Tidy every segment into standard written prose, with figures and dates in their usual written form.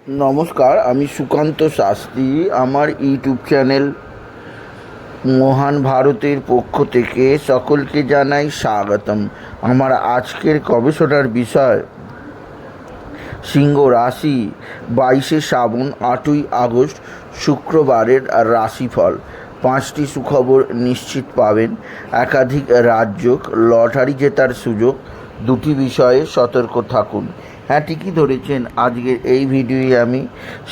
নমস্কার, আমি সুকান্ত শাস্ত্রী। আমার ইউটিউব চ্যানেল মহান ভারতের পক্ষ থেকে সকলকে জানাই স্বাগতম। আমার আজকের গবেষণার বিষয় সিংহ রাশি, 22শে শ্রাবণ 8ই আগস্ট শুক্রবারের রাশিফল। 5টি সুখবর নিশ্চিত পাবেন, একাধিক রাজযোগ, লটারি জেতার সুযোগ। 2টি বিষয়ে সতর্ক থাকুন। হ্যাঁ, ঠিকই ধরেছেন। আজকের এই ভিডিওয়ে আমি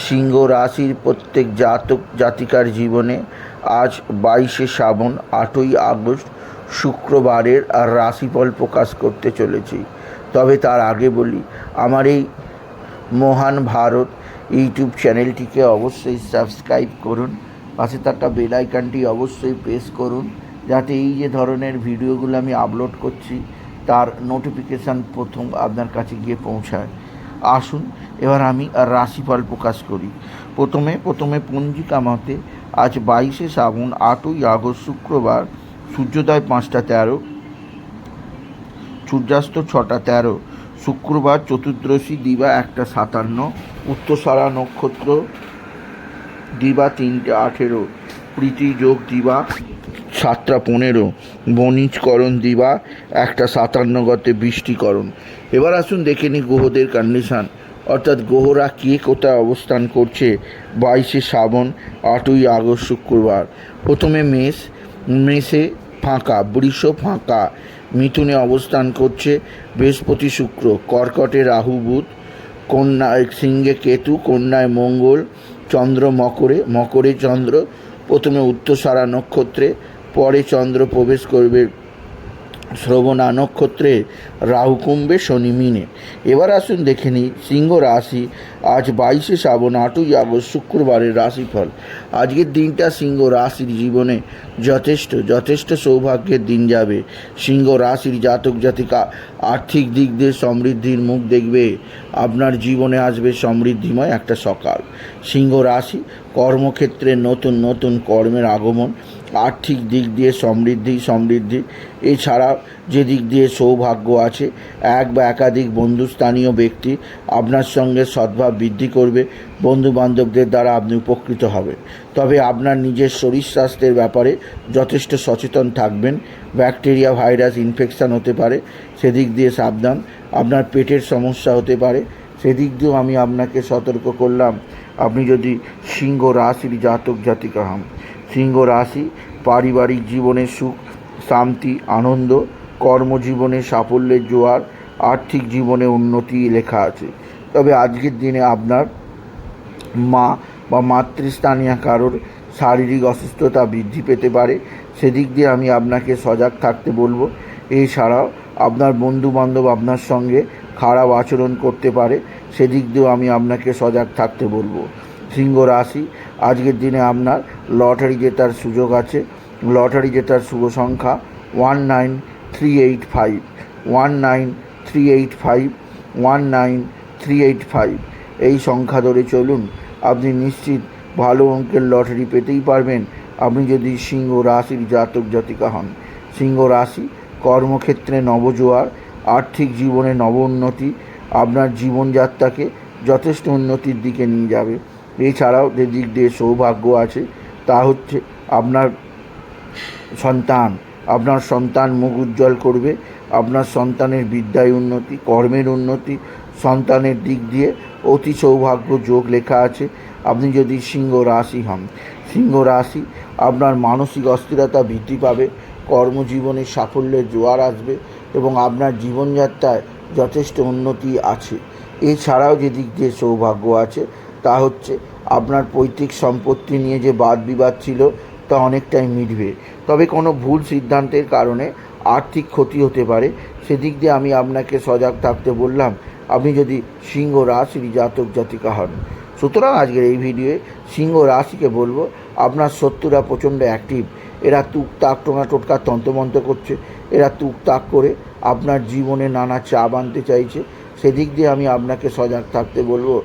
সিংহ রাশির প্রত্যেক জাতক জাতিকার জীবনে আজ 22শে শ্রাবণ 8ই আগস্ট শুক্রবারের রাশিফল প্রকাশ করতে চলেছি। তবে তার আগে বলি, আমার এই মহান ভারত ইউটিউব চ্যানেলটিকে অবশ্যই সাবস্ক্রাইব করুন, পাশে থাকা বেল আইকনটি অবশ্যই প্রেস করুন, যাতে এই যে ধরনের ভিডিওগুলো আমি আপলোড করছি তার নোটিফিকেশান প্রথম আপনার কাছে গিয়ে পৌঁছায়। আসুন এবার আমি রাশিফল প্রকাশ করি। প্রথমে পঞ্জিকা মতে আজ 22শে শ্রাবণ 8ই আগস্ট শুক্রবার, সূর্যোদয় 5টা 13, সূর্যাস্ত 6টা 13। শুক্রবার চতুর্দশী দিবা 1টা 57, উত্তরসারা নক্ষত্র দিবা 3টে 18, প্রীতি যোগ দিবা 7টা 15, বণিজকরণ দিবা 1টা 57 গতে বৃষ্টিকরণ। এবার আসুন দেখে নিই গ্রহদের কন্ডিশান, অর্থাৎ গ্রহরা কে কোথায় অবস্থান করছে 22শে শ্রাবণ 8ই আগস্ট শুক্রবার। প্রথমে মেষে ফাঁকা, বৃষ ফাঁকা, মিথুনে অবস্থান করছে বৃহস্পতি শুক্র, কর্কটে রাহু বুধ, কন্যায় সিংহে কেতু, কন্যায় মঙ্গল, চন্দ্র মকরে চন্দ্র। প্রথমে উত্তরসারা নক্ষত্রে, পরে চন্দ্র প্রবেশ করবে শ্রবণা নক্ষত্রে, রাহু কুম্ভে, শনি মিনে। এবার আসুন দেখে নিই সিংহ রাশি আজ 22শে শ্রাবণ 8ই আগস্ট শুক্রবারের রাশিফল। আজকের দিনটা সিংহ রাশির জীবনে যথেষ্ট সৌভাগ্যের দিন যাবে। সিংহ রাশির জাতক জাতিকা আর্থিক দিক দিয়ে সমৃদ্ধির মুখ দেখবে। আপনার জীবনে আসবে সমৃদ্ধিময় একটা সকাল। সিংহ রাশি কর্মক্ষেত্রে নতুন কর্মের আগমন, আর্থিক দিক দিয়ে সমৃদ্ধি। এছাড়াও যে দিক দিয়ে সৌভাগ্য আছে, এক বা একাধিক বন্ধুস্থানীয় ব্যক্তি আপনার সঙ্গে সদ্ভাব বৃদ্ধি করবে। বন্ধুবান্ধবদের দ্বারা আপনি উপকৃত হবেন। তবে আপনার নিজের শরীর স্বাস্থ্যের ব্যাপারে যথেষ্ট সচেতন থাকবেন। ব্যাকটেরিয়া ভাইরাস ইনফেকশান হতে পারে, সেদিক দিয়ে সাবধান। আপনার পেটের সমস্যা হতে পারে, সেদিক দিয়েও আমি আপনাকে সতর্ক করলাম। আপনি যদি সিংহ রাশির জাতক জাতিকা হন, সিংহ রাশি পারিবারিক জীবনে সুখ শান্তি আনন্দ, কর্মজীবনে সাফল্যের জোয়ার, আর্থিক জীবনে উন্নতি লেখা আছে। তবে আজকের দিনে আপনার মা বা মাতৃস্থানীয় কারোর শারীরিক অসুস্থতা বৃদ্ধি পেতে পারে, সেদিক দিয়ে আমি আপনাকে সজাগ থাকতে বলবো। এছাড়াও আপনার বন্ধুবান্ধব আপনার সঙ্গে খারাপ আচরণ করতে পারে, সেদিক দিয়েও আমি আপনাকে সজাগ থাকতে বলবো। সিংহ রাশি আজকের দিনে আপনার লটারি জেতার সুযোগ আছে। লটারি জেতার শুভ সংখ্যা 19385, 19385, 19385। এই সংখ্যা ধরে চলুন, আপনি নিশ্চিত ভালো অঙ্কের লটারি পেতেই পারবেন, আপনি যদি সিংহ রাশির জাতক জাতিকা হন। সিংহ রাশি কর্মক্ষেত্রে নবজোয়ার, আর্থিক জীবনে নব উন্নতি, আপনার জীবনযাত্রাকে যথেষ্ট উন্নতির দিকে নিয়ে যাবে। এছাড়াও যে দিক দিয়ে সৌভাগ্য আছে তা হচ্ছে আপনার সন্তান মুখ উজ্জ্বল করবে। আপনার সন্তানের বিদ্যায় উন্নতি, কর্মের উন্নতি, সন্তানের দিক দিয়ে অতি সৌভাগ্য যোগ লেখা আছে আপনি যদি সিংহ রাশি হন। সিংহ রাশি আপনার মানসিক অস্থিরতা বৃদ্ধি পাবে, কর্মজীবনে সাফল্যের জোয়ার আসবে এবং আপনার জীবনযাত্রায় যথেষ্ট উন্নতি আছে। এছাড়াও যে দিক দিয়ে সৌভাগ্য আছে তা হচ্ছে আপনার পৈতৃক সম্পত্তি নিয়ে যে বাদ বিবাদ ছিল তা অনেকটাই মিটবে। তবে কোনো ভুল সিদ্ধান্তের কারণে আর্থিক ক্ষতি হতে পারে, সেদিক দিয়ে আমি আপনাকে সজাগ থাকতে বললাম, আপনি যদি সিংহ রাশির জাতক জাতিকা হন। সুতরাং আজকের এই ভিডিওয়ে সিংহ রাশিকে বলবো, আপনার শত্রুরা প্রচণ্ড অ্যাক্টিভ। এরা তুকতাক টোনা টোটকা তন্ত্রমন্ত্র করছে, এরা তুকতাক করে আপনার জীবনে নানা চাপ আনতে চাইছে, সেদিক দিয়ে আমি আপনাকে সজাগ থাকতে বলবো।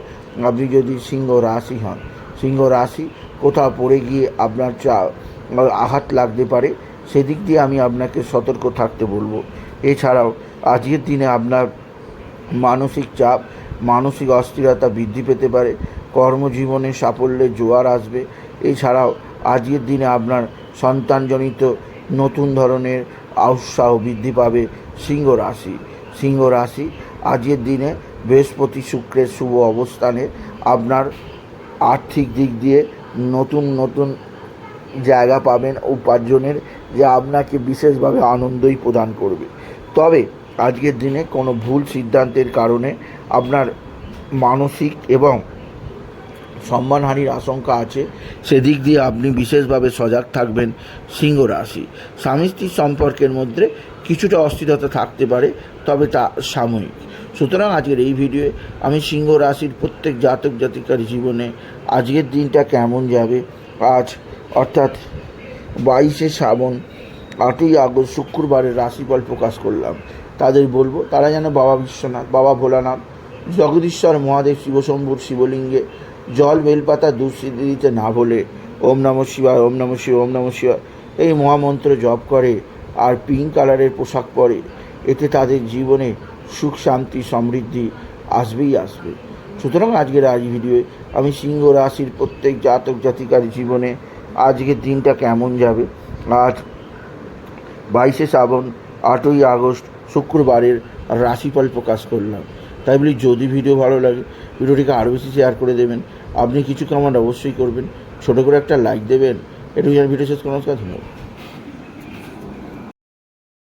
আপনি যদি সিংহ রাশি হন, সিংহ রাশি কোথাও পড়ে গিয়ে আপনার আঘাত লাগতে পারে, সেদিক দিয়ে আমি আপনাকে সতর্ক থাকতে বলবো। এছাড়াও আজকের দিনে আপনার মানসিক চাপ, মানসিক অস্থিরতা বৃদ্ধি পেতে পারে, কর্মজীবনে সাফল্যের জোয়ার আসবে। এছাড়াও আজকের দিনে আপনার সন্তানজনিত নতুন ধরনের উৎসাহ বৃদ্ধি পাবে। সিংহ রাশি আজকের দিনে বৃহস্পতি শুক্রের শুভ অবস্থানে আপনার আর্থিক দিক দিয়ে নতুন জায়গা পাবেন উপার্জনের, যা আপনাকে বিশেষভাবে আনন্দই প্রদান করবে। তবে আজকের দিনে কোনো ভুল সিদ্ধান্তের কারণে আপনার মানসিক এবং সম্মানহানির আশঙ্কা আছে, সেদিক দিয়ে আপনি বিশেষভাবে সজাগ থাকবেন। সিংহ রাশি স্বামী স্ত্রীর সম্পর্কের মধ্যে কিছুটা অস্থিরতা থাকতে পারে, তবে তা সাময়িক। সুতরাং আজকের এই ভিডিওয়ে আমি সিংহ রাশির প্রত্যেক জাতক জাতিকার জীবনে আজকের দিনটা কেমন যাবে, আজ অর্থাৎ 22শে শ্রাবণ 8ই আগস্ট শুক্রবারের রাশিফল প্রকাশ করলাম। তাদের বলবো তারা যেন বাবা বিশ্বনাথ, বাবা ভোলানাথ, জগদীশ্বর মহাদেব শিবশম্ভুর শিবলিঙ্গে জল বেলপাতা দুঃসিদ্ধি দিতে না ভুলে ওম নমঃ শিবায়, ওম নমঃ শিবায়, ওম নমঃ শিবায় এই মহামন্ত্র জপ করে আর পিঙ্ক কালারের পোশাক পরে, এতে তাদের জীবনে সুখ শান্তি সমৃদ্ধি আসবেই আসবে। সুতরাং আজকের ভিডিওয়ে আমি সিংহ রাশির প্রত্যেক জাতক জাতিকার জীবনে আজকের দিনটা কেমন যাবে, আজ 22শে শ্রাবণ 8ই আগস্ট শুক্রবারের রাশিফল প্রকাশ করলাম। তাই বলি যদি ভিডিও ভালো লাগে ভিডিওটিকে আরও বেশি শেয়ার করে দেবেন। আপনি কিছু কমেন্ট অবশ্যই করবেন, ছোটো করে একটা লাইক দেবেন। এটুকু যেন ভিডিও শেষ করার ধন্যবাদ।